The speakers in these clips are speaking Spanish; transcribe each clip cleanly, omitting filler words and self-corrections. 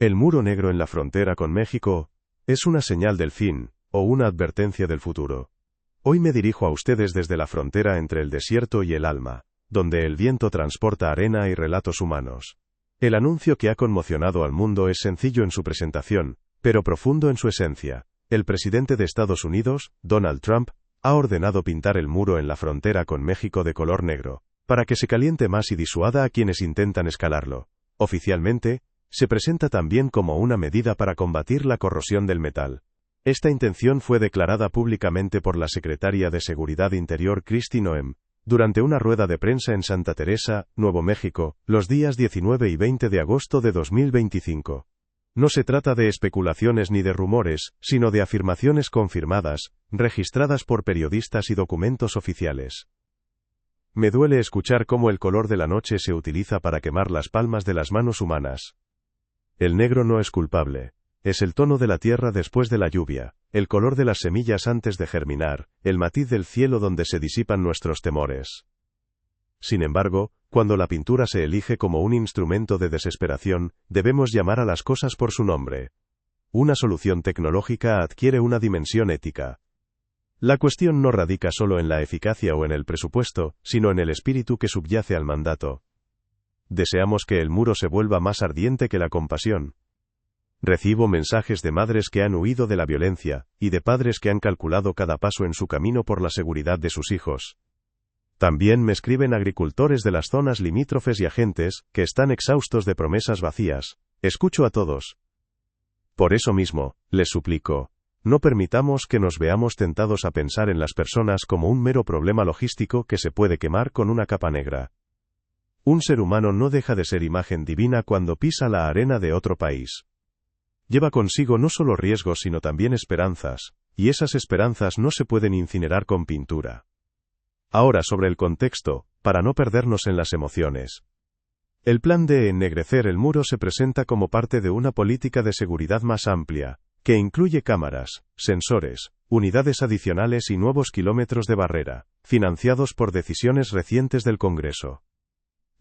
El muro negro en la frontera con México es una señal del fin, o una advertencia del futuro. Hoy me dirijo a ustedes desde la frontera entre el desierto y el alma, donde el viento transporta arena y relatos humanos. El anuncio que ha conmocionado al mundo es sencillo en su presentación, pero profundo en su esencia. El presidente de Estados Unidos, Donald Trump, ha ordenado pintar el muro en la frontera con México de color negro, para que se caliente más y disuada a quienes intentan escalarlo. Oficialmente, se presenta también como una medida para combatir la corrosión del metal. Esta intención fue declarada públicamente por la secretaria de Seguridad Interior Kristi Noem, durante una rueda de prensa en Santa Teresa, Nuevo México, los días 19 y 20 de agosto de 2025. No se trata de especulaciones ni de rumores, sino de afirmaciones confirmadas, registradas por periodistas y documentos oficiales. Me duele escuchar cómo el color de la noche se utiliza para quemar las palmas de las manos humanas. El negro no es culpable. Es el tono de la tierra después de la lluvia, el color de las semillas antes de germinar, el matiz del cielo donde se disipan nuestros temores. Sin embargo, cuando la pintura se elige como un instrumento de desesperación, debemos llamar a las cosas por su nombre. Una solución tecnológica adquiere una dimensión ética. La cuestión no radica solo en la eficacia o en el presupuesto, sino en el espíritu que subyace al mandato. Deseamos que el muro se vuelva más ardiente que la compasión. Recibo mensajes de madres que han huido de la violencia, y de padres que han calculado cada paso en su camino por la seguridad de sus hijos. También me escriben agricultores de las zonas limítrofes y agentes, que están exhaustos de promesas vacías. Escucho a todos. Por eso mismo, les suplico, no permitamos que nos veamos tentados a pensar en las personas como un mero problema logístico que se puede quemar con una capa negra. Un ser humano no deja de ser imagen divina cuando pisa la arena de otro país. Lleva consigo no solo riesgos sino también esperanzas, y esas esperanzas no se pueden incinerar con pintura. Ahora sobre el contexto, para no perdernos en las emociones. El plan de ennegrecer el muro se presenta como parte de una política de seguridad más amplia, que incluye cámaras, sensores, unidades adicionales y nuevos kilómetros de barrera, financiados por decisiones recientes del Congreso.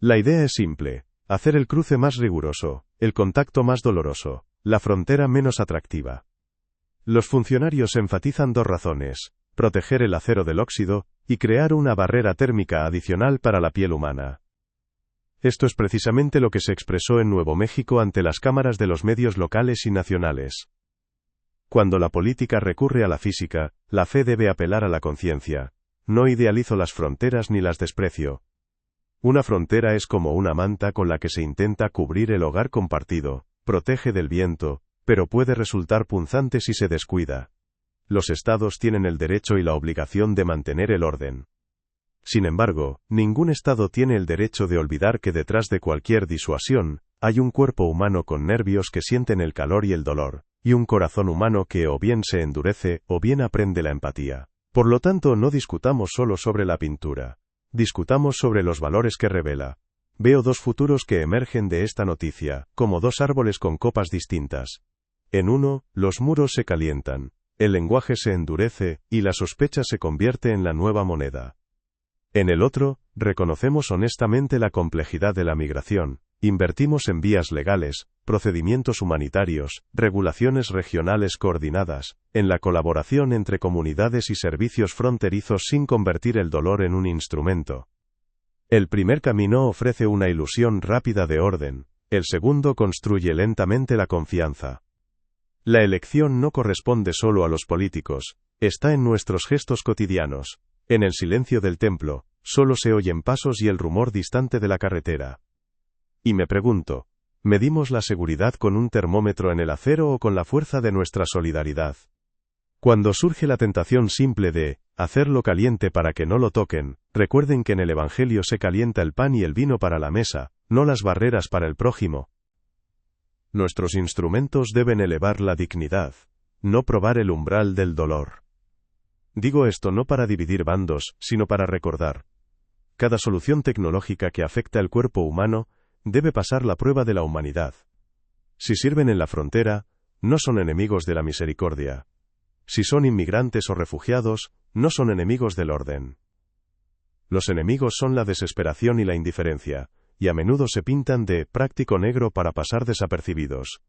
La idea es simple: hacer el cruce más riguroso, el contacto más doloroso, la frontera menos atractiva. Los funcionarios enfatizan dos razones: proteger el acero del óxido, y crear una barrera térmica adicional para la piel humana. Esto es precisamente lo que se expresó en Nuevo México ante las cámaras de los medios locales y nacionales. Cuando la política recurre a la física, la fe debe apelar a la conciencia. No idealizo las fronteras ni las desprecio. Una frontera es como una manta con la que se intenta cubrir el hogar compartido, protege del viento, pero puede resultar punzante si se descuida. Los estados tienen el derecho y la obligación de mantener el orden. Sin embargo, ningún estado tiene el derecho de olvidar que detrás de cualquier disuasión, hay un cuerpo humano con nervios que sienten el calor y el dolor, y un corazón humano que o bien se endurece, o bien aprende la empatía. Por lo tanto, no discutamos solo sobre la pintura. Discutamos sobre los valores que revela. Veo dos futuros que emergen de esta noticia, como dos árboles con copas distintas. En uno, los muros se calientan, el lenguaje se endurece, y la sospecha se convierte en la nueva moneda. En el otro, reconocemos honestamente la complejidad de la migración, invertimos en vías legales, procedimientos humanitarios, regulaciones regionales coordinadas, en la colaboración entre comunidades y servicios fronterizos sin convertir el dolor en un instrumento. El primer camino ofrece una ilusión rápida de orden, el segundo construye lentamente la confianza. La elección no corresponde solo a los políticos, está en nuestros gestos cotidianos. En el silencio del templo, solo se oyen pasos y el rumor distante de la carretera. Y me pregunto, ¿medimos la seguridad con un termómetro en el acero o con la fuerza de nuestra solidaridad? Cuando surge la tentación simple de hacerlo caliente para que no lo toquen, recuerden que en el Evangelio se calienta el pan y el vino para la mesa, no las barreras para el prójimo. Nuestros instrumentos deben elevar la dignidad, no probar el umbral del dolor. Digo esto no para dividir bandos, sino para recordar. Cada solución tecnológica que afecta el cuerpo humano debe pasar la prueba de la humanidad. Si sirven en la frontera, no son enemigos de la misericordia. Si son inmigrantes o refugiados, no son enemigos del orden. Los enemigos son la desesperación y la indiferencia, y a menudo se pintan de práctico negro para pasar desapercibidos.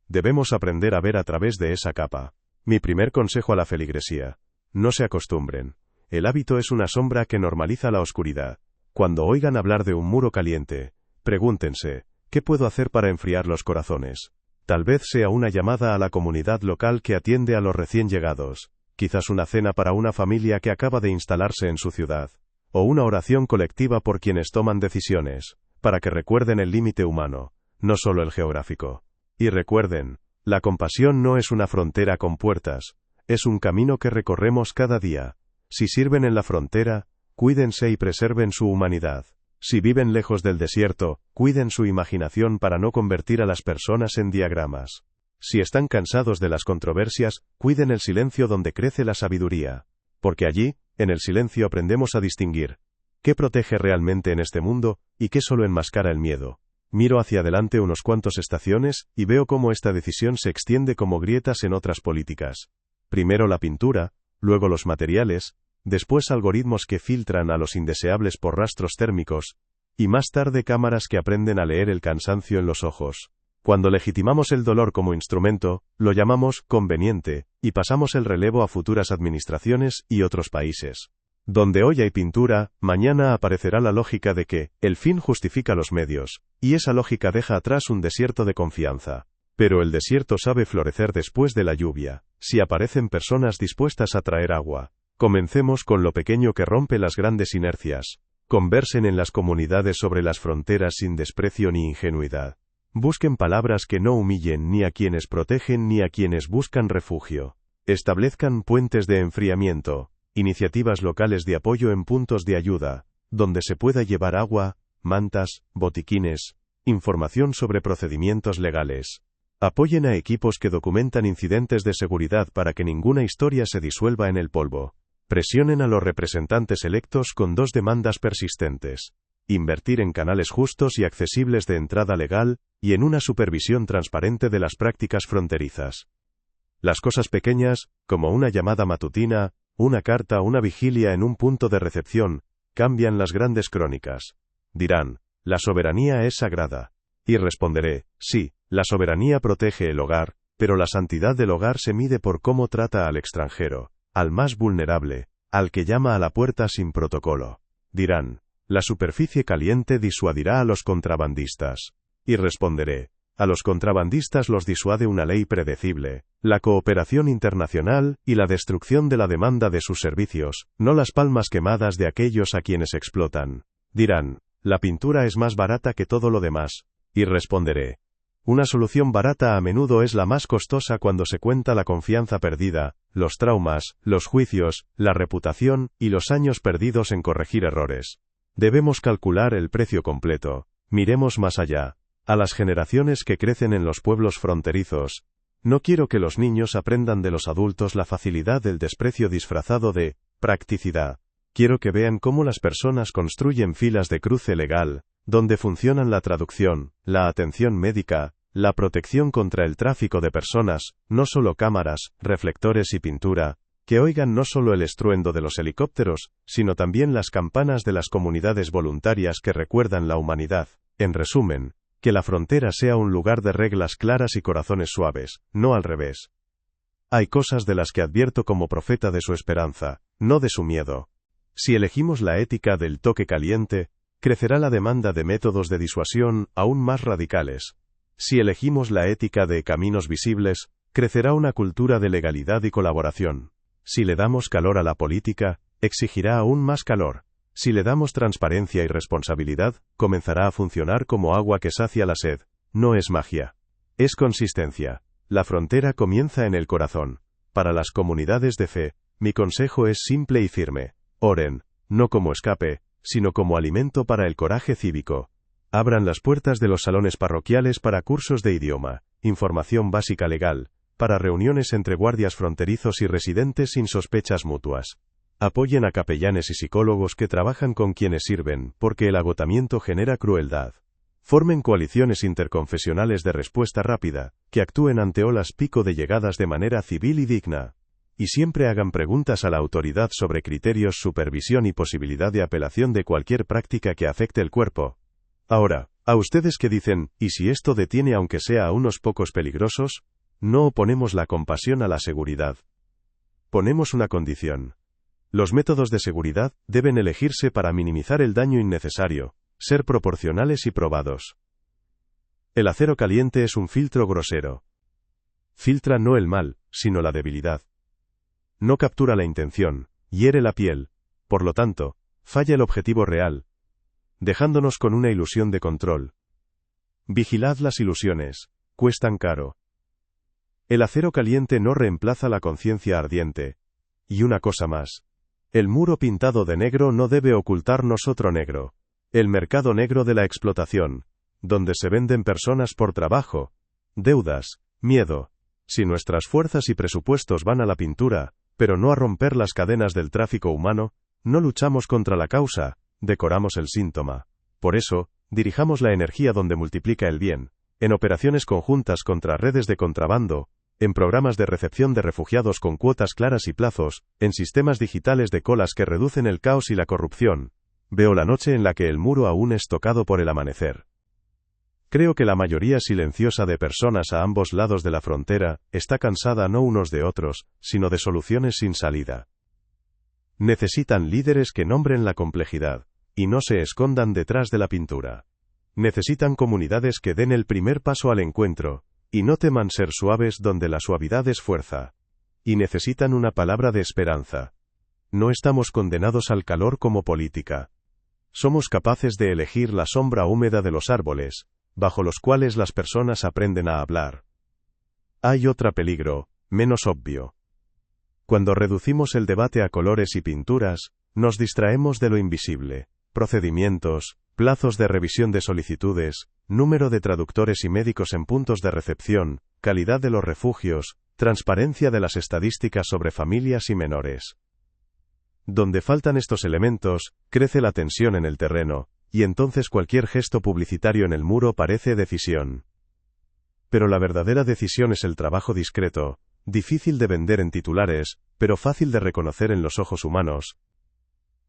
Debemos aprender a ver a través de esa capa. Mi primer consejo a la feligresía: no se acostumbren. El hábito es una sombra que normaliza la oscuridad. Cuando oigan hablar de un muro caliente, pregúntense, ¿qué puedo hacer para enfriar los corazones? Tal vez sea una llamada a la comunidad local que atiende a los recién llegados, quizás una cena para una familia que acaba de instalarse en su ciudad, o una oración colectiva por quienes toman decisiones, para que recuerden el límite humano, no solo el geográfico. Y recuerden, la compasión no es una frontera con puertas, es un camino que recorremos cada día. Si sirven en la frontera, cuídense y preserven su humanidad. Si viven lejos del desierto, cuiden su imaginación para no convertir a las personas en diagramas. Si están cansados de las controversias, cuiden el silencio donde crece la sabiduría. Porque allí, en el silencio aprendemos a distinguir qué protege realmente en este mundo, y qué solo enmascara el miedo. Miro hacia adelante unos cuantos estaciones, y veo cómo esta decisión se extiende como grietas en otras políticas. Primero la pintura, luego los materiales, después algoritmos que filtran a los indeseables por rastros térmicos, y más tarde cámaras que aprenden a leer el cansancio en los ojos. Cuando legitimamos el dolor como instrumento, lo llamamos conveniente, y pasamos el relevo a futuras administraciones y otros países. Donde hoy hay pintura, mañana aparecerá la lógica de que el fin justifica los medios, y esa lógica deja atrás un desierto de confianza. Pero el desierto sabe florecer después de la lluvia, si aparecen personas dispuestas a traer agua. Comencemos con lo pequeño que rompe las grandes inercias. Conversen en las comunidades sobre las fronteras sin desprecio ni ingenuidad. Busquen palabras que no humillen ni a quienes protegen ni a quienes buscan refugio. Establezcan puentes de enfriamiento, iniciativas locales de apoyo en puntos de ayuda, donde se pueda llevar agua, mantas, botiquines, información sobre procedimientos legales. Apoyen a equipos que documentan incidentes de seguridad para que ninguna historia se disuelva en el polvo. Presionen a los representantes electos con dos demandas persistentes: invertir en canales justos y accesibles de entrada legal, y en una supervisión transparente de las prácticas fronterizas. Las cosas pequeñas, como una llamada matutina, una carta, una vigilia en un punto de recepción, cambian las grandes crónicas. Dirán, la soberanía es sagrada. Y responderé, sí, la soberanía protege el hogar, pero la santidad del hogar se mide por cómo trata al extranjero, al más vulnerable, al que llama a la puerta sin protocolo. Dirán, la superficie caliente disuadirá a los contrabandistas. Y responderé, a los contrabandistas los disuade una ley predecible, la cooperación internacional y la destrucción de la demanda de sus servicios, no las palmas quemadas de aquellos a quienes explotan. Dirán, la pintura es más barata que todo lo demás. Y responderé, una solución barata a menudo es la más costosa cuando se cuenta la confianza perdida, los traumas, los juicios, la reputación y los años perdidos en corregir errores. Debemos calcular el precio completo. Miremos más allá. A las generaciones que crecen en los pueblos fronterizos. No quiero que los niños aprendan de los adultos la facilidad del desprecio disfrazado de practicidad. Quiero que vean cómo las personas construyen filas de cruce legal, donde funcionan la traducción, la atención médica, la protección contra el tráfico de personas, no solo cámaras, reflectores y pintura, que oigan no solo el estruendo de los helicópteros, sino también las campanas de las comunidades voluntarias que recuerdan la humanidad. En resumen, que la frontera sea un lugar de reglas claras y corazones suaves, no al revés. Hay cosas de las que advierto como profeta de su esperanza, no de su miedo. Si elegimos la ética del toque caliente, crecerá la demanda de métodos de disuasión aún más radicales. Si elegimos la ética de caminos visibles, crecerá una cultura de legalidad y colaboración. Si le damos calor a la política, exigirá aún más calor. Si le damos transparencia y responsabilidad, comenzará a funcionar como agua que sacia la sed. No es magia. Es consistencia. La frontera comienza en el corazón. Para las comunidades de fe, mi consejo es simple y firme. Oren, no como escape, sino como alimento para el coraje cívico. Abran las puertas de los salones parroquiales para cursos de idioma, información básica legal, para reuniones entre guardias fronterizos y residentes sin sospechas mutuas. Apoyen a capellanes y psicólogos que trabajan con quienes sirven, porque el agotamiento genera crueldad. Formen coaliciones interconfesionales de respuesta rápida, que actúen ante olas pico de llegadas de manera civil y digna. Y siempre hagan preguntas a la autoridad sobre criterios, supervisión y posibilidad de apelación de cualquier práctica que afecte el cuerpo. Ahora, A ustedes que dicen, ¿y si esto detiene aunque sea a unos pocos peligrosos? No oponemos la compasión a la seguridad. Ponemos una condición. Los métodos de seguridad deben elegirse para minimizar el daño innecesario, ser proporcionales y probados. El acero caliente es un filtro grosero. Filtra no el mal, sino la debilidad. No captura la intención, hiere la piel, por lo tanto, falla el objetivo real, dejándonos con una ilusión de control. Vigilad las ilusiones, cuestan caro. El acero caliente no reemplaza la conciencia ardiente. Y una cosa más. El muro pintado de negro no debe ocultarnos otro negro. El mercado negro de la explotación, donde se venden personas por trabajo, deudas, miedo. Si nuestras fuerzas y presupuestos van a la pintura, pero no a romper las cadenas del tráfico humano, no luchamos contra la causa, decoramos el síntoma. Por eso, dirijamos la energía donde multiplica el bien, en operaciones conjuntas contra redes de contrabando, en programas de recepción de refugiados con cuotas claras y plazos, en sistemas digitales de colas que reducen el caos y la corrupción. Veo la noche en la que el muro aún es tocado por el amanecer. Creo que la mayoría silenciosa de personas a ambos lados de la frontera está cansada no unos de otros, sino de soluciones sin salida. Necesitan líderes que nombren la complejidad, y no se escondan detrás de la pintura. Necesitan comunidades que den el primer paso al encuentro, y no teman ser suaves donde la suavidad es fuerza. Y necesitan una palabra de esperanza. No estamos condenados al calor como política. Somos capaces de elegir la sombra húmeda de los árboles, bajo los cuales las personas aprenden a hablar. Hay otro peligro, menos obvio. Cuando reducimos el debate a colores y pinturas, nos distraemos de lo invisible. Procedimientos, plazos de revisión de solicitudes, número de traductores y médicos en puntos de recepción, calidad de los refugios, transparencia de las estadísticas sobre familias y menores. Donde faltan estos elementos, crece la tensión en el terreno, y entonces cualquier gesto publicitario en el muro parece decisión. Pero la verdadera decisión es el trabajo discreto, difícil de vender en titulares, pero fácil de reconocer en los ojos humanos.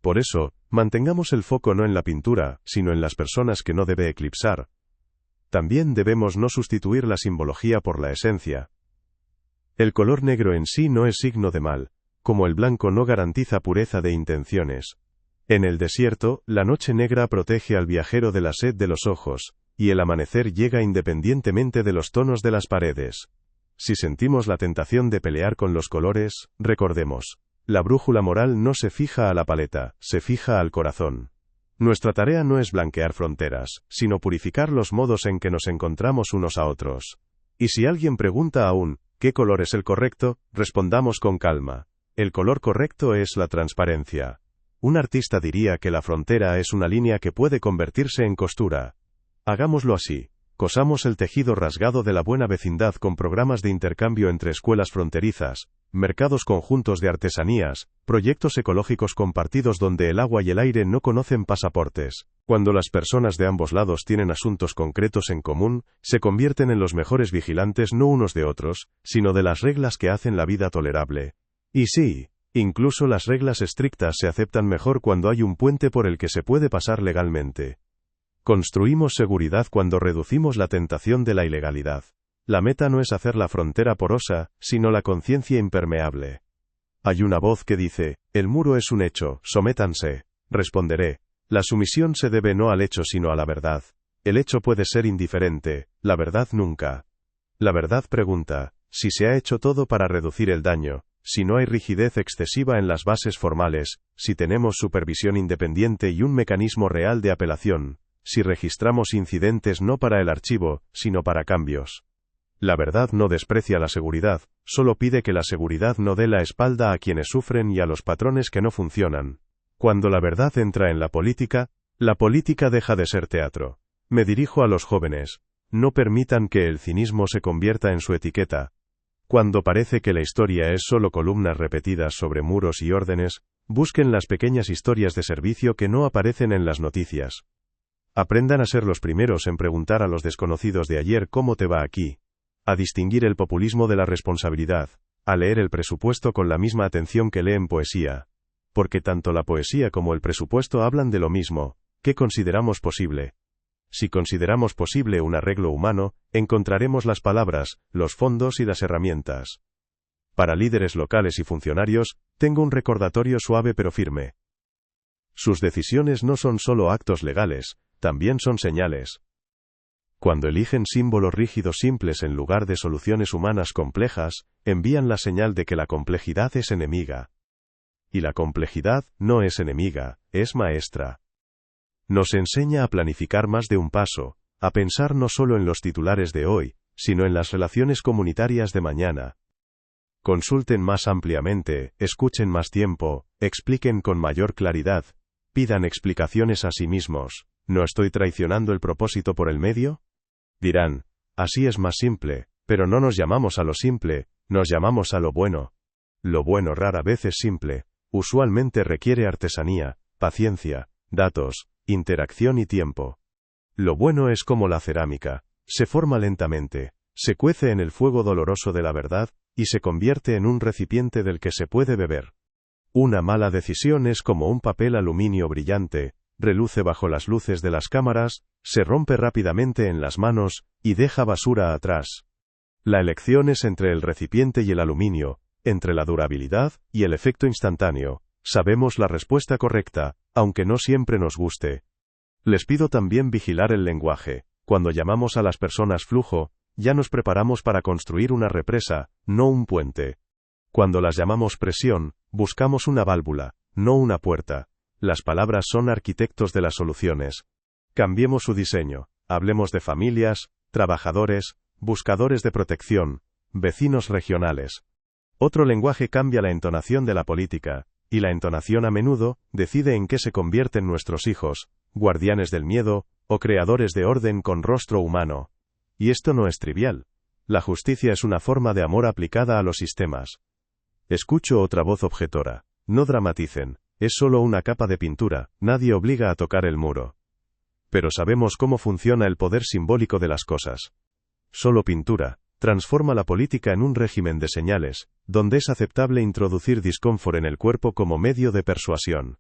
Por eso, mantengamos el foco no en la pintura, sino en las personas que no debe eclipsar. También debemos no sustituir la simbología por la esencia. El color negro en sí no es signo de mal, como el blanco no garantiza pureza de intenciones. En el desierto, la noche negra protege al viajero de la sed de los ojos, y el amanecer llega independientemente de los tonos de las paredes. Si sentimos la tentación de pelear con los colores, recordemos. La brújula moral no se fija a la paleta, se fija al corazón. Nuestra tarea no es blanquear fronteras, sino purificar los modos en que nos encontramos unos a otros. Y si alguien pregunta aún, ¿qué color es el correcto?, respondamos con calma. El color correcto es la transparencia. Un artista diría que la frontera es una línea que puede convertirse en costura. Hagámoslo así. Cosamos el tejido rasgado de la buena vecindad con programas de intercambio entre escuelas fronterizas, mercados conjuntos de artesanías, proyectos ecológicos compartidos donde el agua y el aire no conocen pasaportes. Cuando las personas de ambos lados tienen asuntos concretos en común, se convierten en los mejores vigilantes no unos de otros, sino de las reglas que hacen la vida tolerable. Y sí, incluso las reglas estrictas se aceptan mejor cuando hay un puente por el que se puede pasar legalmente. Construimos seguridad cuando reducimos la tentación de la ilegalidad. La meta no es hacer la frontera porosa, sino la conciencia impermeable. Hay una voz que dice, el muro es un hecho, sométanse. Responderé, la sumisión se debe no al hecho sino a la verdad. El hecho puede ser indiferente, la verdad nunca. La verdad pregunta, si se ha hecho todo para reducir el daño, si no hay rigidez excesiva en las bases formales, si tenemos supervisión independiente y un mecanismo real de apelación, si registramos incidentes no para el archivo, sino para cambios. La verdad no desprecia la seguridad, solo pide que la seguridad no dé la espalda a quienes sufren y a los patrones que no funcionan. Cuando la verdad entra en la política deja de ser teatro. Me dirijo a los jóvenes. No permitan que el cinismo se convierta en su etiqueta. Cuando parece que la historia es solo columnas repetidas sobre muros y órdenes, busquen las pequeñas historias de servicio que no aparecen en las noticias. Aprendan a ser los primeros en preguntar a los desconocidos de ayer cómo te va aquí. A distinguir el populismo de la responsabilidad, a leer el presupuesto con la misma atención que leen poesía. Porque tanto la poesía como el presupuesto hablan de lo mismo, ¿qué consideramos posible? Si consideramos posible un arreglo humano, encontraremos las palabras, los fondos y las herramientas. Para líderes locales y funcionarios, tengo un recordatorio suave pero firme. Sus decisiones no son solo actos legales, también son señales. Cuando eligen símbolos rígidos simples en lugar de soluciones humanas complejas, envían la señal de que la complejidad es enemiga. Y la complejidad no es enemiga, es maestra. Nos enseña a planificar más de un paso, a pensar no solo en los titulares de hoy, sino en las relaciones comunitarias de mañana. Consulten más ampliamente, escuchen más tiempo, expliquen con mayor claridad, pidan explicaciones a sí mismos. ¿No estoy traicionando el propósito por el medio? Dirán, así es más simple, pero no nos llamamos a lo simple, nos llamamos a lo bueno. Lo bueno rara vez es simple, usualmente requiere artesanía, paciencia, datos, interacción y tiempo. Lo bueno es como la cerámica, se forma lentamente, se cuece en el fuego doloroso de la verdad, y se convierte en un recipiente del que se puede beber. Una mala decisión es como un papel aluminio brillante, reluce bajo las luces de las cámaras, se rompe rápidamente en las manos, y deja basura atrás. La elección es entre el recipiente y el aluminio, entre la durabilidad y el efecto instantáneo. Sabemos la respuesta correcta, aunque no siempre nos guste. Les pido también vigilar el lenguaje. Cuando llamamos a las personas flujo, ya nos preparamos para construir una represa, no un puente. Cuando las llamamos presión, buscamos una válvula, no una puerta. Las palabras son arquitectos de las soluciones. Cambiemos su diseño. Hablemos de familias, trabajadores, buscadores de protección, vecinos regionales. Otro lenguaje cambia la entonación de la política, y la entonación a menudo decide en qué se convierten nuestros hijos, guardianes del miedo, o creadores de orden con rostro humano. Y esto no es trivial. La justicia es una forma de amor aplicada a los sistemas. Escucho otra voz objetora. No dramaticen, es solo una capa de pintura, nadie obliga a tocar el muro. Pero sabemos cómo funciona el poder simbólico de las cosas. Solo pintura transforma la política en un régimen de señales, donde es aceptable introducir disconfort en el cuerpo como medio de persuasión.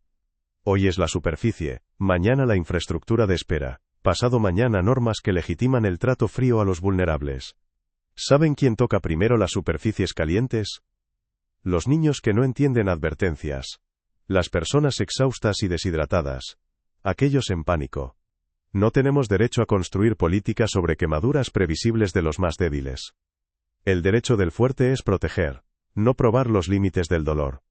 Hoy es la superficie, mañana la infraestructura de espera, pasado mañana normas que legitiman el trato frío a los vulnerables. ¿Saben quién toca primero las superficies calientes? Los niños que no entienden advertencias. Las personas exhaustas y deshidratadas. Aquellos en pánico. No tenemos derecho a construir políticas sobre quemaduras previsibles de los más débiles. El derecho del fuerte es proteger, no probar los límites del dolor.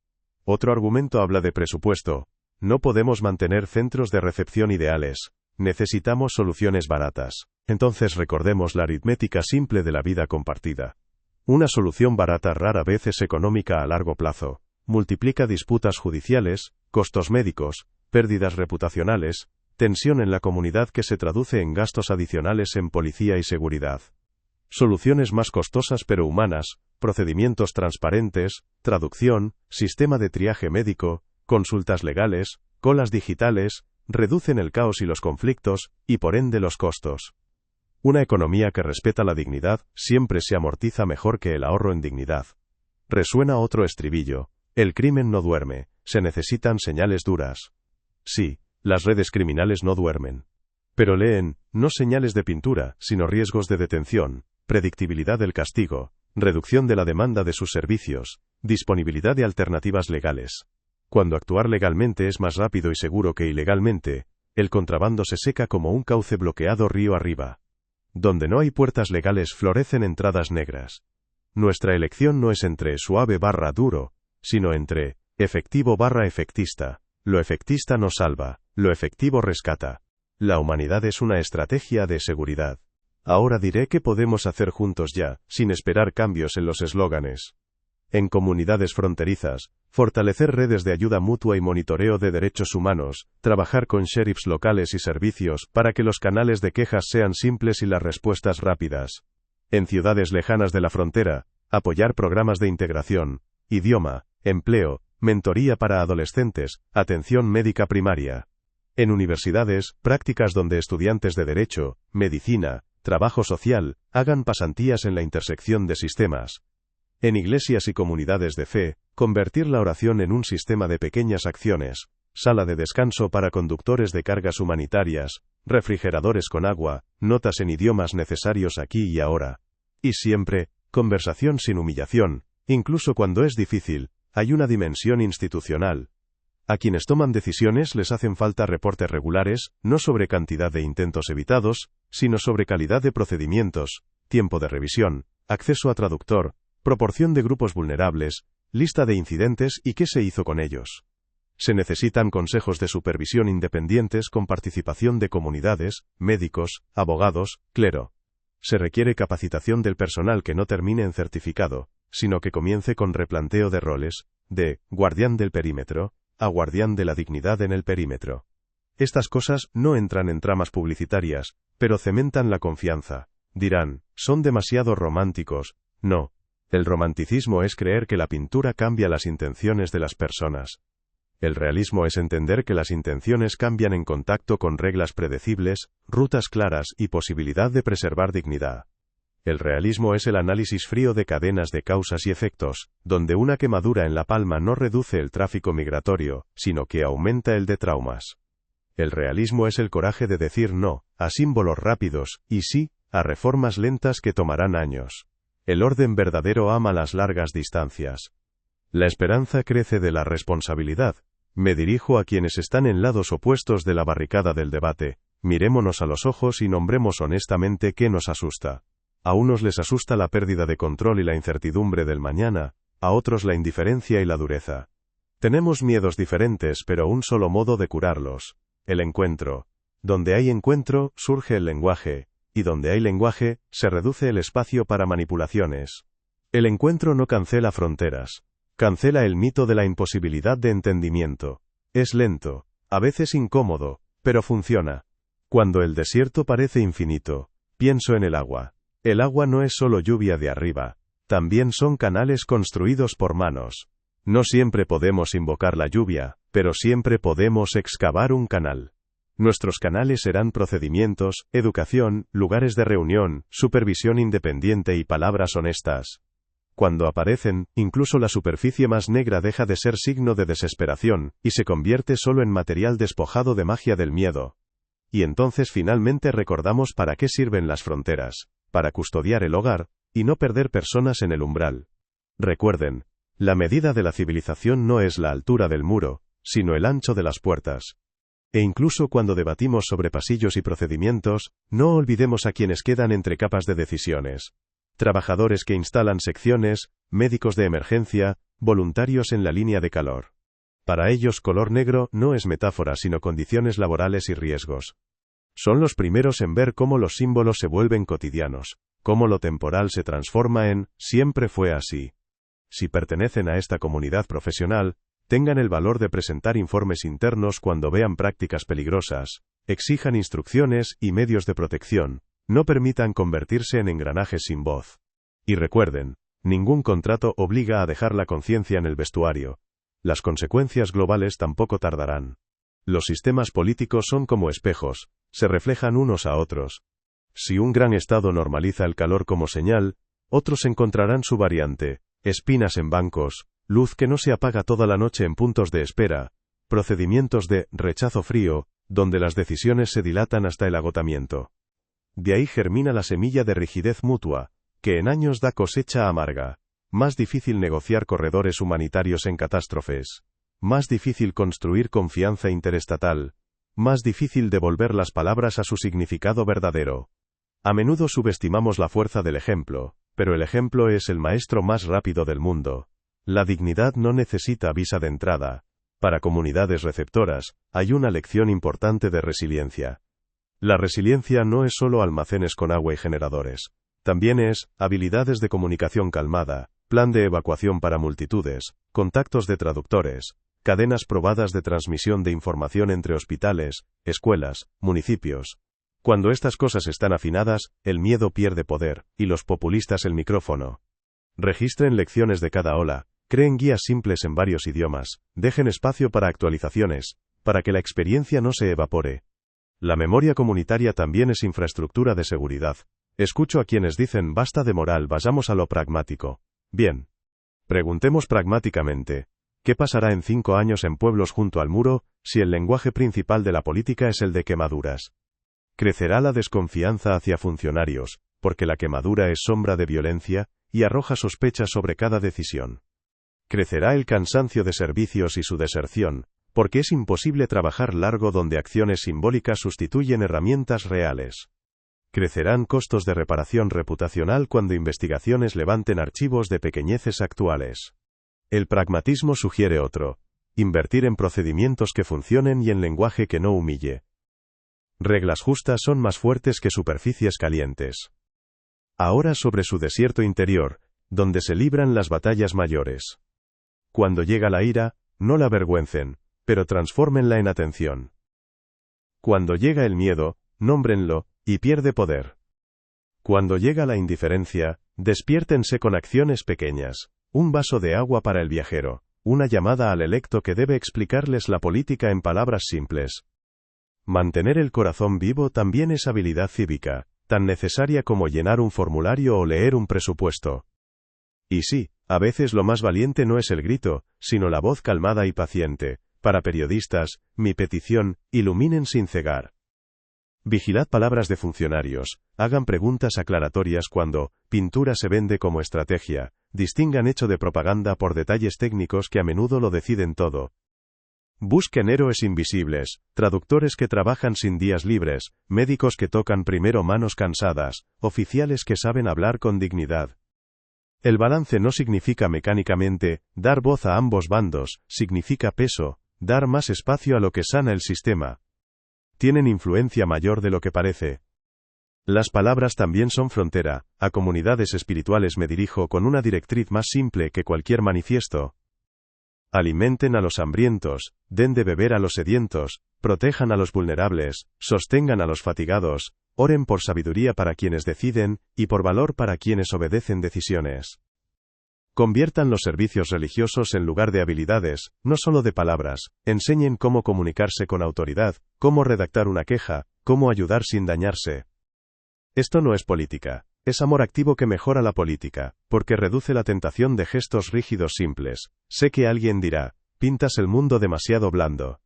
Otro argumento habla de presupuesto. No podemos mantener centros de recepción ideales. Necesitamos soluciones baratas. Entonces recordemos la aritmética simple de la vida compartida. Una solución barata rara vez es económica a largo plazo. Multiplica disputas judiciales, costos médicos, pérdidas reputacionales, tensión en la comunidad que se traduce en gastos adicionales en policía y seguridad. Soluciones más costosas pero humanas, procedimientos transparentes, traducción, sistema de triaje médico, consultas legales, colas digitales, reducen el caos y los conflictos, y por ende los costos. Una economía que respeta la dignidad siempre se amortiza mejor que el ahorro en dignidad. Resuena otro estribillo. El crimen no duerme, se necesitan señales duras. Sí, las redes criminales no duermen. Pero leen, no señales de pintura, sino riesgos de detención, predictibilidad del castigo, reducción de la demanda de sus servicios, disponibilidad de alternativas legales. Cuando actuar legalmente es más rápido y seguro que ilegalmente, el contrabando se seca como un cauce bloqueado río arriba. Donde no hay puertas legales florecen entradas negras. Nuestra elección no es entre suave barra duro, sino entre efectivo barra efectista. Lo efectista no salva, lo efectivo rescata. La humanidad es una estrategia de seguridad. Ahora diré qué podemos hacer juntos ya, sin esperar cambios en los eslóganes. En comunidades fronterizas, fortalecer redes de ayuda mutua y monitoreo de derechos humanos, trabajar con sheriffs locales y servicios para que los canales de quejas sean simples y las respuestas rápidas. En ciudades lejanas de la frontera, apoyar programas de integración, idioma, empleo, mentoría para adolescentes, atención médica primaria. En universidades, prácticas donde estudiantes de derecho, medicina, trabajo social, hagan pasantías en la intersección de sistemas. En iglesias y comunidades de fe, convertir la oración en un sistema de pequeñas acciones, sala de descanso para conductores de cargas humanitarias, refrigeradores con agua, notas en idiomas necesarios aquí y ahora. Y siempre, conversación sin humillación, incluso cuando es difícil, hay una dimensión institucional. A quienes toman decisiones les hacen falta reportes regulares, no sobre cantidad de intentos evitados, sino sobre calidad de procedimientos, tiempo de revisión, acceso a traductor, proporción de grupos vulnerables, lista de incidentes y qué se hizo con ellos. Se necesitan consejos de supervisión independientes con participación de comunidades, médicos, abogados, clero. Se requiere capacitación del personal que no termine en certificado, sino que comience con replanteo de roles, de guardián del perímetro, a guardián de la dignidad en el perímetro. Estas cosas no entran en tramas publicitarias, pero cementan la confianza. Dirán, son demasiado románticos. No. El romanticismo es creer que la pintura cambia las intenciones de las personas. El realismo es entender que las intenciones cambian en contacto con reglas predecibles, rutas claras y posibilidad de preservar dignidad. El realismo es el análisis frío de cadenas de causas y efectos, donde una quemadura en la palma no reduce el tráfico migratorio, sino que aumenta el de traumas. El realismo es el coraje de decir no, a símbolos rápidos, y sí, a reformas lentas que tomarán años. El orden verdadero ama las largas distancias. La esperanza crece de la responsabilidad. Me dirijo a quienes están en lados opuestos de la barricada del debate. Mirémonos a los ojos y nombremos honestamente qué nos asusta. A unos les asusta la pérdida de control y la incertidumbre del mañana, a otros la indiferencia y la dureza. Tenemos miedos diferentes, pero un solo modo de curarlos: el encuentro. Donde hay encuentro, surge el lenguaje, y donde hay lenguaje, se reduce el espacio para manipulaciones. El encuentro no cancela fronteras. Cancela el mito de la imposibilidad de entendimiento. Es lento, a veces incómodo, pero funciona. Cuando el desierto parece infinito, pienso en el agua. El agua no es solo lluvia de arriba, también son canales construidos por manos. No siempre podemos invocar la lluvia, pero siempre podemos excavar un canal. Nuestros canales serán procedimientos, educación, lugares de reunión, supervisión independiente y palabras honestas. Cuando aparecen, incluso la superficie más negra deja de ser signo de desesperación, y se convierte solo en material despojado de magia del miedo. Y entonces finalmente recordamos para qué sirven las fronteras: para custodiar el hogar, y no perder personas en el umbral. Recuerden, la medida de la civilización no es la altura del muro, sino el ancho de las puertas. E incluso cuando debatimos sobre pasillos y procedimientos, no olvidemos a quienes quedan entre capas de decisiones. Trabajadores que instalan secciones, médicos de emergencia, voluntarios en la línea de calor. Para ellos color negro no es metáfora sino condiciones laborales y riesgos. Son los primeros en ver cómo los símbolos se vuelven cotidianos, cómo lo temporal se transforma en siempre fue así. Si pertenecen a esta comunidad profesional, tengan el valor de presentar informes internos cuando vean prácticas peligrosas, exijan instrucciones y medios de protección, no permitan convertirse en engranajes sin voz. Y recuerden, ningún contrato obliga a dejar la conciencia en el vestuario. Las consecuencias globales tampoco tardarán. Los sistemas políticos son como espejos, se reflejan unos a otros. Si un gran estado normaliza el calor como señal, otros encontrarán su variante: espinas en bancos, luz que no se apaga toda la noche en puntos de espera, procedimientos de rechazo frío, donde las decisiones se dilatan hasta el agotamiento. De ahí germina la semilla de rigidez mutua, que en años da cosecha amarga. Más difícil negociar corredores humanitarios en catástrofes. Más difícil construir confianza interestatal. Más difícil devolver las palabras a su significado verdadero. A menudo subestimamos la fuerza del ejemplo, pero el ejemplo es el maestro más rápido del mundo. La dignidad no necesita visa de entrada. Para comunidades receptoras, hay una lección importante de resiliencia. La resiliencia no es solo almacenes con agua y generadores. También es habilidades de comunicación calmada, plan de evacuación para multitudes, contactos de traductores, cadenas probadas de transmisión de información entre hospitales, escuelas, municipios. Cuando estas cosas están afinadas, el miedo pierde poder, y los populistas el micrófono. Registren lecciones de cada ola, creen guías simples en varios idiomas, dejen espacio para actualizaciones, para que la experiencia no se evapore. La memoria comunitaria también es infraestructura de seguridad. Escucho a quienes dicen basta de moral, vayamos a lo pragmático. Bien. Preguntemos pragmáticamente, ¿Qué pasará en 5 años en pueblos junto al muro, si el lenguaje principal de la política es el de quemaduras? Crecerá la desconfianza hacia funcionarios, porque la quemadura es sombra de violencia, y arroja sospechas sobre cada decisión. Crecerá el cansancio de servicios y su deserción, porque es imposible trabajar largo donde acciones simbólicas sustituyen herramientas reales. Crecerán costos de reparación reputacional cuando investigaciones levanten archivos de pequeñeces actuales. El pragmatismo sugiere otro: invertir en procedimientos que funcionen y en lenguaje que no humille. Reglas justas son más fuertes que superficies calientes. Ahora sobre su desierto interior, donde se libran las batallas mayores. Cuando llega la ira, no la avergüencen, pero transfórmenla en atención. Cuando llega el miedo, nómbrenlo, y pierde poder. Cuando llega la indiferencia, despiértense con acciones pequeñas: un vaso de agua para el viajero, una llamada al electo que debe explicarles la política en palabras simples. Mantener el corazón vivo también es habilidad cívica, tan necesaria como llenar un formulario o leer un presupuesto. Y sí, a veces lo más valiente no es el grito, sino la voz calmada y paciente. Para periodistas, mi petición: iluminen sin cegar. Vigilad palabras de funcionarios, hagan preguntas aclaratorias cuando pintura se vende como estrategia, distingan hecho de propaganda por detalles técnicos que a menudo lo deciden todo. Busquen héroes invisibles, traductores que trabajan sin días libres, médicos que tocan primero manos cansadas, oficiales que saben hablar con dignidad. El balance no significa mecánicamente dar voz a ambos bandos, significa peso, dar más espacio a lo que sana el sistema. Tienen influencia mayor de lo que parece. Las palabras también son frontera. A comunidades espirituales me dirijo con una directriz más simple que cualquier manifiesto. Alimenten a los hambrientos, den de beber a los sedientos, protejan a los vulnerables, sostengan a los fatigados, oren por sabiduría para quienes deciden, y por valor para quienes obedecen decisiones. Conviertan los servicios religiosos en lugar de habilidades, no solo de palabras. Enseñen cómo comunicarse con autoridad, cómo redactar una queja, cómo ayudar sin dañarse. Esto no es política. Es amor activo que mejora la política, porque reduce la tentación de gestos rígidos simples. Sé que alguien dirá: pintas el mundo demasiado blando.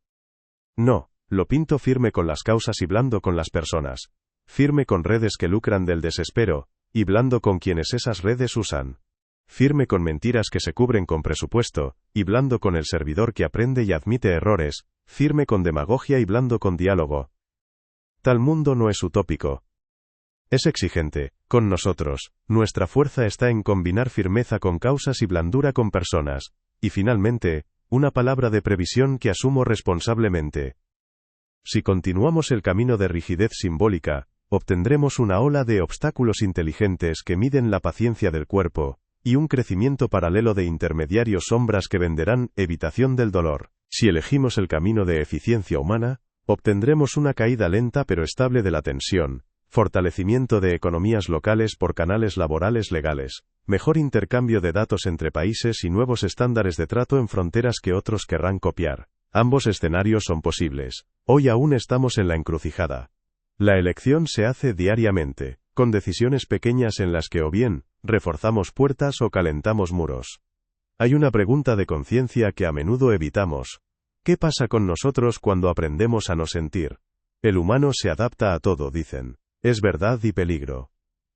No, lo pinto firme con las causas y blando con las personas. Firme con redes que lucran del desespero, y blando con quienes esas redes usan. Firme con mentiras que se cubren con presupuesto, y blando con el servidor que aprende y admite errores. Firme con demagogia y blando con diálogo. Tal mundo no es utópico. Es exigente. Con nosotros, nuestra fuerza está en combinar firmeza con causas y blandura con personas. Y finalmente, una palabra de previsión que asumo responsablemente. Si continuamos el camino de rigidez simbólica, obtendremos una ola de obstáculos inteligentes que miden la paciencia del cuerpo, y un crecimiento paralelo de intermediarios sombras que venderán evitación del dolor. Si elegimos el camino de eficiencia humana, obtendremos una caída lenta pero estable de la tensión, fortalecimiento de economías locales por canales laborales legales, mejor intercambio de datos entre países y nuevos estándares de trato en fronteras que otros querrán copiar. Ambos escenarios son posibles. Hoy aún estamos en la encrucijada. La elección se hace diariamente, con decisiones pequeñas en las que o bien reforzamos puertas o calentamos muros. Hay una pregunta de conciencia que a menudo evitamos. ¿Qué pasa con nosotros cuando aprendemos a no sentir? El humano se adapta a todo, dicen. Es verdad y peligro.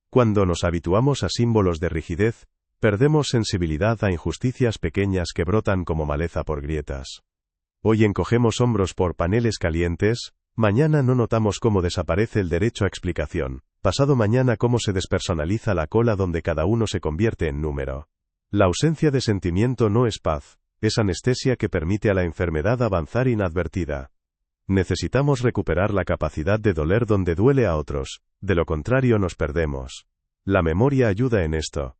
Cuando nos habituamos a símbolos de rigidez, perdemos sensibilidad a injusticias pequeñas que brotan como maleza por grietas. Hoy encogemos hombros por paneles calientes, mañana no notamos cómo desaparece el derecho a explicación, pasado mañana cómo se despersonaliza la cola donde cada uno se convierte en número. La ausencia de sentimiento no es paz, es anestesia que permite a la enfermedad avanzar inadvertida. Necesitamos recuperar la capacidad de doler donde duele a otros, de lo contrario nos perdemos. La memoria ayuda en esto.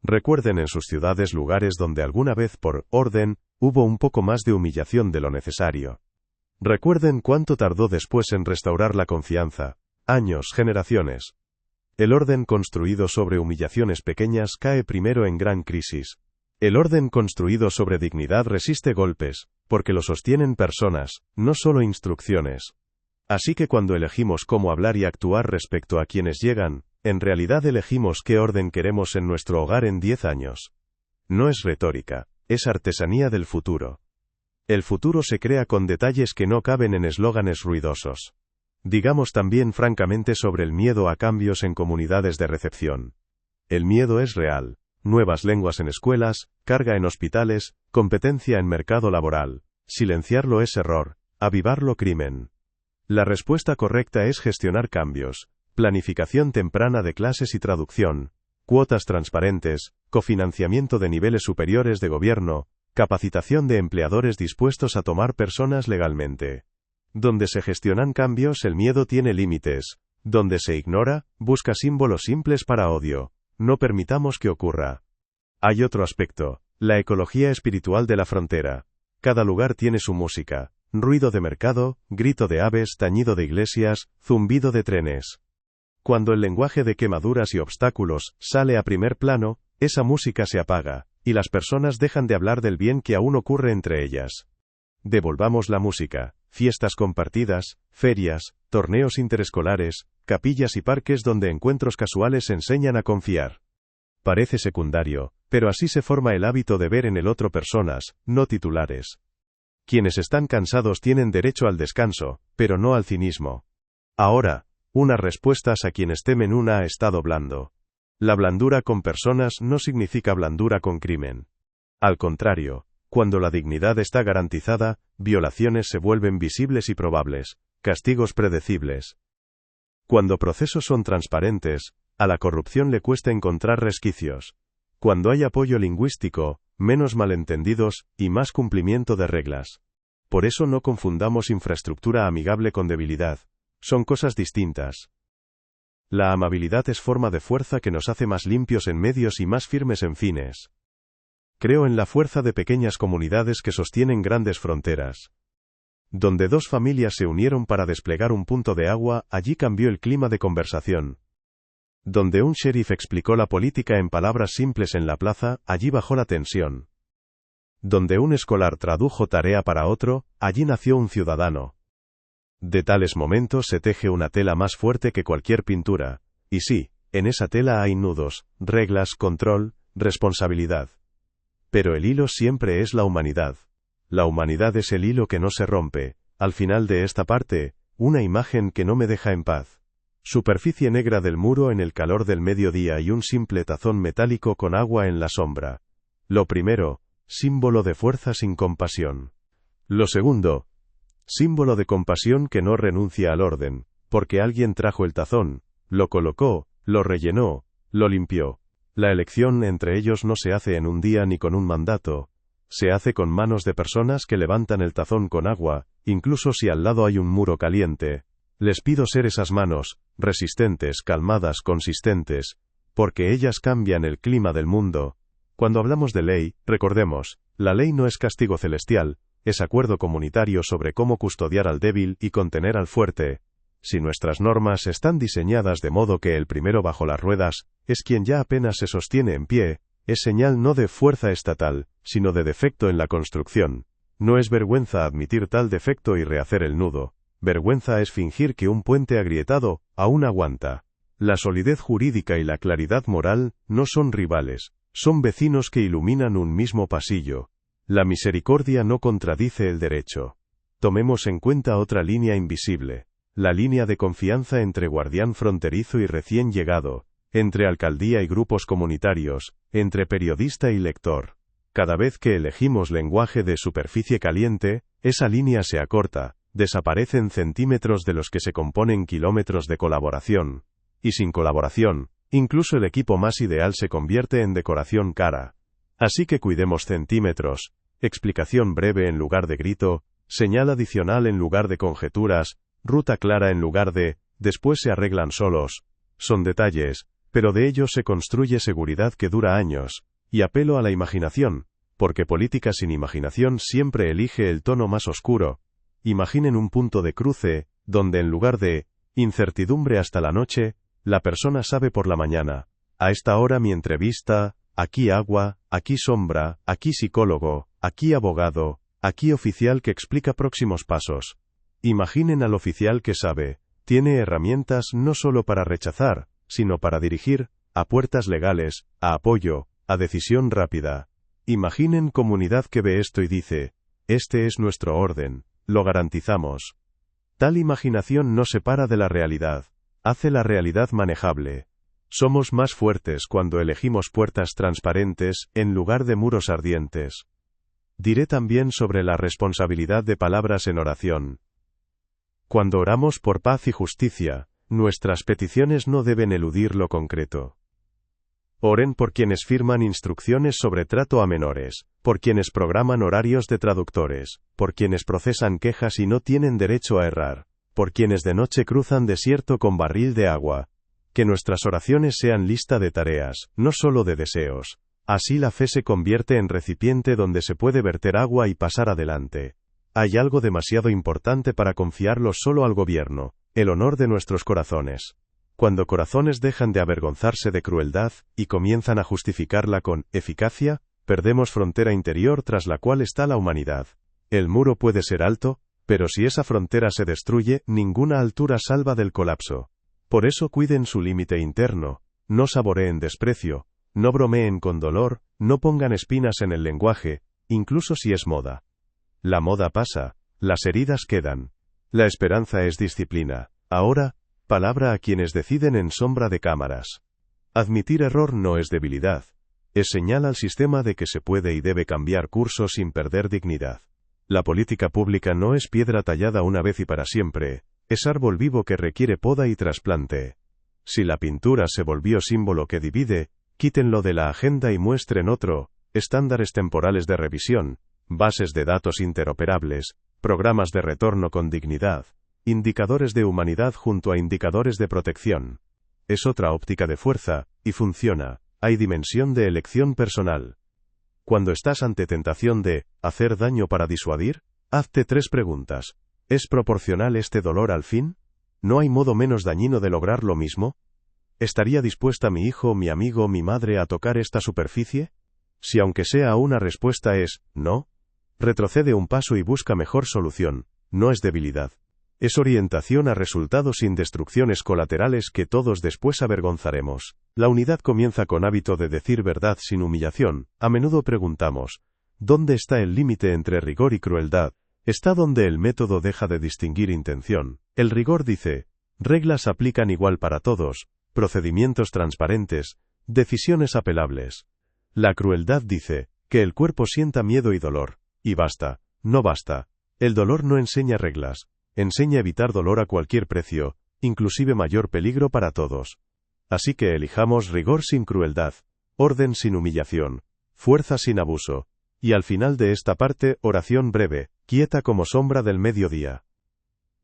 Recuerden en sus ciudades lugares donde alguna vez por orden, hubo un poco más de humillación de lo necesario. Recuerden cuánto tardó después en restaurar la confianza. Años, generaciones. El orden construido sobre humillaciones pequeñas cae primero en gran crisis. El orden construido sobre dignidad resiste golpes, porque lo sostienen personas, no solo instrucciones. Así que cuando elegimos cómo hablar y actuar respecto a quienes llegan, en realidad elegimos qué orden queremos en nuestro hogar en 10 años. No es retórica. es artesanía del futuro. El futuro se crea con detalles que no caben en eslóganes ruidosos. Digamos también francamente sobre el miedo a cambios en comunidades de recepción. El miedo es real. Nuevas lenguas en escuelas, carga en hospitales, competencia en mercado laboral. Silenciarlo es error, avivarlo crimen. La respuesta correcta es gestionar cambios, planificación temprana de clases y traducción, cuotas transparentes, cofinanciamiento de niveles superiores de gobierno, capacitación de empleadores dispuestos a tomar personas legalmente. Donde se gestionan cambios, el miedo tiene límites. Donde se ignora, busca símbolos simples para odio. No permitamos que ocurra. Hay otro aspecto, la ecología espiritual de la frontera. Cada lugar tiene su música. Ruido de mercado, grito de aves, tañido de iglesias, zumbido de trenes. Cuando el lenguaje de quemaduras y obstáculos sale a primer plano, esa música se apaga, y las personas dejan de hablar del bien que aún ocurre entre ellas. Devolvamos la música, fiestas compartidas, ferias, torneos interescolares, capillas y parques donde encuentros casuales enseñan a confiar. Parece secundario, pero así se forma el hábito de ver en el otro personas, no titulares. Quienes están cansados tienen derecho al descanso, pero no al cinismo. Ahora, unas respuestas a quienes temen un estado blando. La blandura con personas no significa blandura con crimen. Al contrario, cuando la dignidad está garantizada, violaciones se vuelven visibles y probables, castigos predecibles. Cuando procesos son transparentes, a la corrupción le cuesta encontrar resquicios. Cuando hay apoyo lingüístico, menos malentendidos, y más cumplimiento de reglas. Por eso no confundamos infraestructura amigable con debilidad. Son cosas distintas. La amabilidad es forma de fuerza que nos hace más limpios en medios y más firmes en fines. Creo en la fuerza de pequeñas comunidades que sostienen grandes fronteras. Donde dos familias se unieron para desplegar un punto de agua, allí cambió el clima de conversación. Donde un sheriff explicó la política en palabras simples en la plaza, allí bajó la tensión. Donde un escolar tradujo tarea para otro, allí nació un ciudadano. De tales momentos se teje una tela más fuerte que cualquier pintura. Y sí, en esa tela hay nudos, reglas, control, responsabilidad. Pero el hilo siempre es la humanidad. La humanidad es el hilo que no se rompe. Al final de esta parte, una imagen que no me deja en paz. Superficie negra del muro en el calor del mediodía y un simple tazón metálico con agua en la sombra. Lo primero, símbolo de fuerza sin compasión. Lo segundo, símbolo de compasión que no renuncia al orden, porque alguien trajo el tazón, lo colocó, lo rellenó, lo limpió. La elección entre ellos no se hace en un día ni con un mandato. Se hace con manos de personas que levantan el tazón con agua, incluso si al lado hay un muro caliente. Les pido ser esas manos, resistentes, calmadas, consistentes, porque ellas cambian el clima del mundo. Cuando hablamos de ley, recordemos, la ley no es castigo celestial, es acuerdo comunitario sobre cómo custodiar al débil y contener al fuerte. Si nuestras normas están diseñadas de modo que el primero bajo las ruedas es quien ya apenas se sostiene en pie, es señal no de fuerza estatal, sino de defecto en la construcción. No es vergüenza admitir tal defecto y rehacer el nudo. Vergüenza es fingir que un puente agrietado aún aguanta. La solidez jurídica y la claridad moral no son rivales, son vecinos que iluminan un mismo pasillo. La misericordia no contradice el derecho. Tomemos en cuenta otra línea invisible. La línea de confianza entre guardián fronterizo y recién llegado, entre alcaldía y grupos comunitarios, entre periodista y lector. Cada vez que elegimos lenguaje de superficie caliente, esa línea se acorta, desaparecen centímetros de los que se componen kilómetros de colaboración. Y sin colaboración, incluso el equipo más ideal se convierte en decoración cara. Así que cuidemos centímetros, explicación breve en lugar de grito, señal adicional en lugar de conjeturas, ruta clara en lugar de, después se arreglan solos. Son detalles, pero de ellos se construye seguridad que dura años, y apelo a la imaginación, porque política sin imaginación siempre elige el tono más oscuro. Imaginen un punto de cruce, donde en lugar de, incertidumbre hasta la noche, la persona sabe por la mañana, a esta hora mi entrevista, aquí agua, aquí sombra, aquí psicólogo, aquí abogado, aquí oficial que explica próximos pasos. Imaginen al oficial que sabe, tiene herramientas no solo para rechazar, sino para dirigir, a puertas legales, a apoyo, a decisión rápida. Imaginen comunidad que ve esto y dice, este es nuestro orden, lo garantizamos. Tal imaginación no separa de la realidad, hace la realidad manejable. Somos más fuertes cuando elegimos puertas transparentes, en lugar de muros ardientes. Diré también sobre la responsabilidad de palabras en oración. Cuando oramos por paz y justicia, nuestras peticiones no deben eludir lo concreto. Oren por quienes firman instrucciones sobre trato a menores, por quienes programan horarios de traductores, por quienes procesan quejas y no tienen derecho a errar, por quienes de noche cruzan desierto con barril de agua. Que nuestras oraciones sean lista de tareas, no solo de deseos. Así la fe se convierte en recipiente donde se puede verter agua y pasar adelante. Hay algo demasiado importante para confiarlo solo al gobierno, el honor de nuestros corazones. Cuando corazones dejan de avergonzarse de crueldad, y comienzan a justificarla con eficacia, perdemos frontera interior tras la cual está la humanidad. El muro puede ser alto, pero si esa frontera se destruye, ninguna altura salva del colapso. Por eso cuiden su límite interno, no saboreen desprecio, no bromeen con dolor, no pongan espinas en el lenguaje, incluso si es moda. La moda pasa, las heridas quedan. La esperanza es disciplina. Ahora, palabra a quienes deciden en sombra de cámaras. Admitir error no es debilidad. Es señal al sistema de que se puede y debe cambiar curso sin perder dignidad. La política pública no es piedra tallada una vez y para siempre, es árbol vivo que requiere poda y trasplante. Si la pintura se volvió símbolo que divide, quítenlo de la agenda y muestren otro, estándares temporales de revisión, bases de datos interoperables, programas de retorno con dignidad, indicadores de humanidad junto a indicadores de protección. Es otra óptica de fuerza, y funciona. Hay dimensión de elección personal. Cuando estás ante tentación de hacer daño para disuadir, hazte 3 preguntas. ¿Es proporcional este dolor al fin? ¿No hay modo menos dañino de lograr lo mismo? ¿Estaría dispuesta mi hijo, mi amigo, mi madre a tocar esta superficie? Si aunque sea una respuesta es no, retrocede un paso y busca mejor solución. No es debilidad. Es orientación a resultados sin destrucciones colaterales que todos después avergonzaremos. La unidad comienza con hábito de decir verdad sin humillación. A menudo preguntamos, ¿dónde está el límite entre rigor y crueldad? Está donde el método deja de distinguir intención. El rigor dice, reglas aplican igual para todos, procedimientos transparentes, decisiones apelables. La crueldad dice, que el cuerpo sienta miedo y dolor, y basta, no basta. El dolor no enseña reglas. Enseña a evitar dolor a cualquier precio, inclusive mayor peligro para todos. Así que elijamos rigor sin crueldad, orden sin humillación, fuerza sin abuso, y al final de esta parte, oración breve, quieta como sombra del mediodía.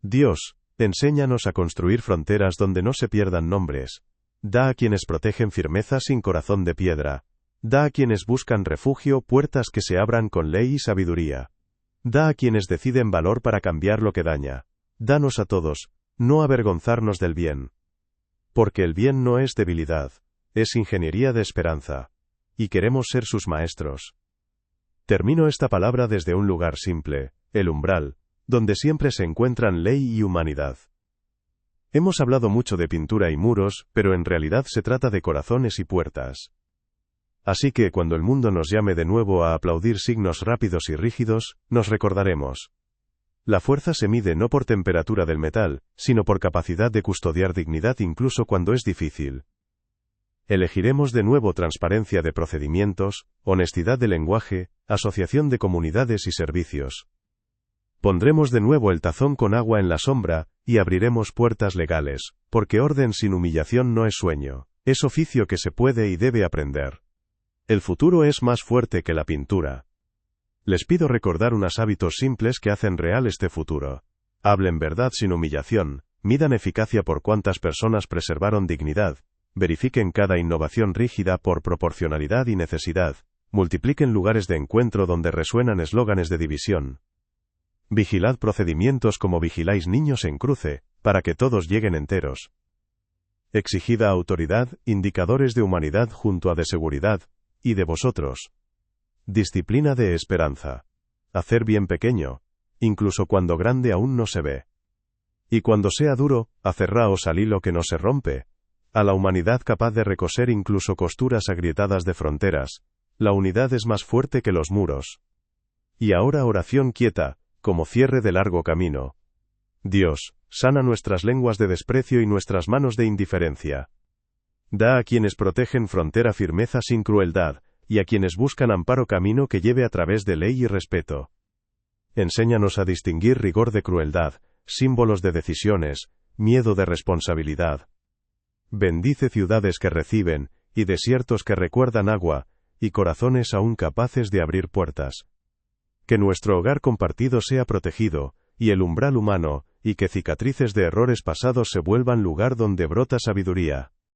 Dios, enséñanos a construir fronteras donde no se pierdan nombres. Da a quienes protegen firmeza sin corazón de piedra. Da a quienes buscan refugio puertas que se abran con ley y sabiduría. Da a quienes deciden valor para cambiar lo que daña. Danos a todos, no avergonzarnos del bien. Porque el bien no es debilidad, es ingeniería de esperanza. Y queremos ser sus maestros. Termino esta palabra desde un lugar simple, el umbral, donde siempre se encuentran ley y humanidad. Hemos hablado mucho de pintura y muros, pero en realidad se trata de corazones y puertas. Así que cuando el mundo nos llame de nuevo a aplaudir signos rápidos y rígidos, nos recordaremos. La fuerza se mide no por temperatura del metal, sino por capacidad de custodiar dignidad incluso cuando es difícil. Elegiremos de nuevo transparencia de procedimientos, honestidad de lenguaje, asociación de comunidades y servicios. Pondremos de nuevo el tazón con agua en la sombra, y abriremos puertas legales, porque orden sin humillación no es sueño, es oficio que se puede y debe aprender. El futuro es más fuerte que la pintura. Les pido recordar unos hábitos simples que hacen real este futuro. Hablen verdad sin humillación, midan eficacia por cuántas personas preservaron dignidad, verifiquen cada innovación rígida por proporcionalidad y necesidad, multipliquen lugares de encuentro donde resuenan eslóganes de división. Vigilad procedimientos como vigiláis niños en cruce, para que todos lleguen enteros. Exigid a autoridad, indicadores de humanidad junto a de seguridad, y de vosotros. Disciplina de esperanza. Hacer bien pequeño, incluso cuando grande aún no se ve. Y cuando sea duro, aferraos al hilo que no se rompe, a la humanidad capaz de recoser incluso costuras agrietadas de fronteras, La unidad es más fuerte que los muros. Y ahora oración quieta, como cierre de largo camino. Dios, sana nuestras lenguas de desprecio y nuestras manos de indiferencia. Da a quienes protegen frontera firmeza sin crueldad, y a quienes buscan amparo camino que lleve a través de ley y respeto. Enséñanos a distinguir rigor de crueldad, símbolos de decisiones, miedo de responsabilidad. Bendice ciudades que reciben, y desiertos que recuerdan agua, y corazones aún capaces de abrir puertas. Que nuestro hogar compartido sea protegido, y el umbral humano, y que cicatrices de errores pasados se vuelvan lugar donde brota sabiduría.